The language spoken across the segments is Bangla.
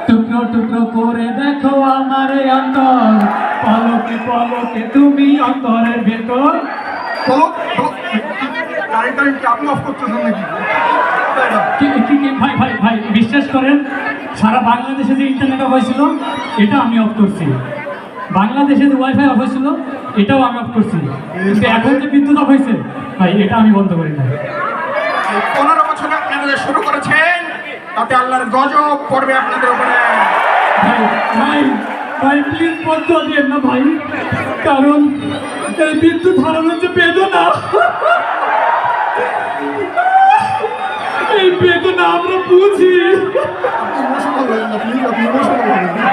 টুকরো টুকরো করে দেখো আমার অন্তর, পলকে পলকে তুমি অন্তরের ভেতর। আপনি অফ করতেছেন নাকি? ভাই ভাই ভাই বিশ্বাস করেন, সারা বাংলাদেশে যে ইন্টারনেট অফ হয়েছিল এটা আমি অফ করছি, বাংলাদেশে যে ওয়াইফাই অফ হয়েছিল এটাও আমি অফ করছি, কিন্তু এখন যে বিদ্যুৎ অফ হয়েছে ভাই এটা আমি বন্ধ করি না। 15 বছর আপনারা শুরু করেছেন, তাতে আল্লাহর গজব পড়বে আপনাদের উপরে। ভাই ভাই ভাই প্লিজ বন্ধ দিয়েন না ভাই, কারণ এই বিদ্যুৎ হারানোর যে বেদনা, এই বেদনা আমরা বুঝি। ইমোশনাল হবেন না প্লিজ, আপনি ইমোশনাল হবেন না।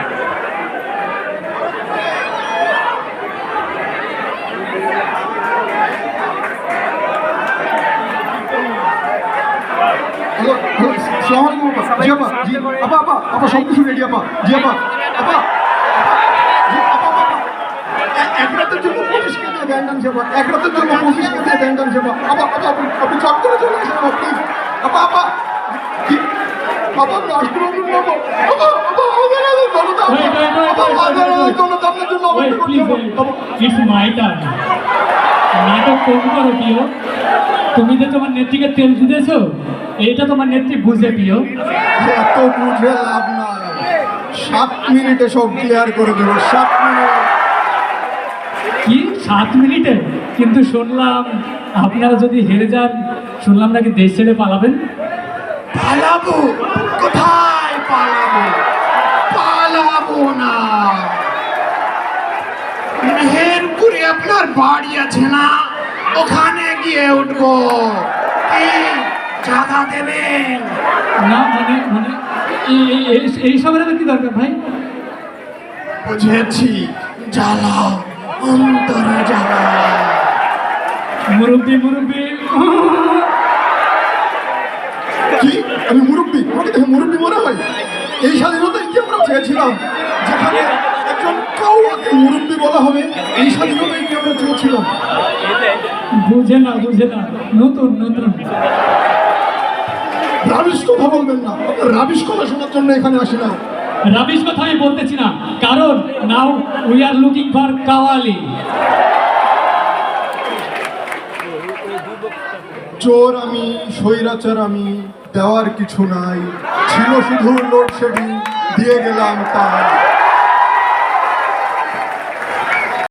হ্যালো হ্যালো, আসসালামু আলাইকুম আপা। জি আপা, জি আপা আপা আপা সব কিছু রেডি আপা। জি আপা আপা জি আপা আপা এক রাতের জন্য 25K দিয়ে ব্যান্ড আনছে আপা, এক রাতের জন্য 25K দিয়ে ব্যান্ড আনছে আপা। আপা আপা আপনি চট করে চলে আসেন আপা প্লিজ। আপা আপা কি আপা আপনি আসতে পারবেন না আপা? আপা আপা আমাদের জনতা আপা আমাদের জনতা আপনার জন্য অপেক্ষা করছে আপা। It's my turn. নাটক কম করো প্রিয়, তুমি যে তোমার নেত্রীকে তেল দিতেছো এটা তোমার নেত্রী বুঝে প্রিয়। এত বুঝে লাভ নাই, 7 মিনিটে সব ক্লিয়ার করে দেবো। 7 মিনিট কি 7 মিনিটে? কিন্তু শুনলাম আপনারা যদি হেরে যান, শুনলাম নাকি দেশ ছেড়ে পালাবেন। পালাবো? কোথায় পালাবো? পালাবো না। মেহেরপুরে আপনার বাড়ি আছে না, ওখানে গিয়ে উঠবো। কি জায়গা দেবেন? না মানে মানে এইসবের কি দরকার ভাই? বুঝেছি, জ্বালা অন্তরে জ্বালা। মুরব্বী মুরব্বী কি আমি মুরব্বী? আমাকে দেখে মুরব্বী মনে হয়? এই স্বাধীনতায় কি আমরা চেয়েছিলাম, যেখানে একজন কাউকে মুরব্বী বলা হবে? এই স্বাধীনতায় কি আমরা চেয়েছিলাম? বুঝে না বুঝে না, নতুন নতুন। রাবিশ কথা বলবেন না, আপনার রাবিশ কথা শোনার জন্য এখানে আসি না। রাবিশ কথা আমি বলতেছি না, কারণ now we are looking for qawwali. চোর আমি, স্বৈরাচার আমি, দেওয়ার কিছু নাই, ছিল শুধু লোডশেডিং, দিয়ে গেলাম তাই।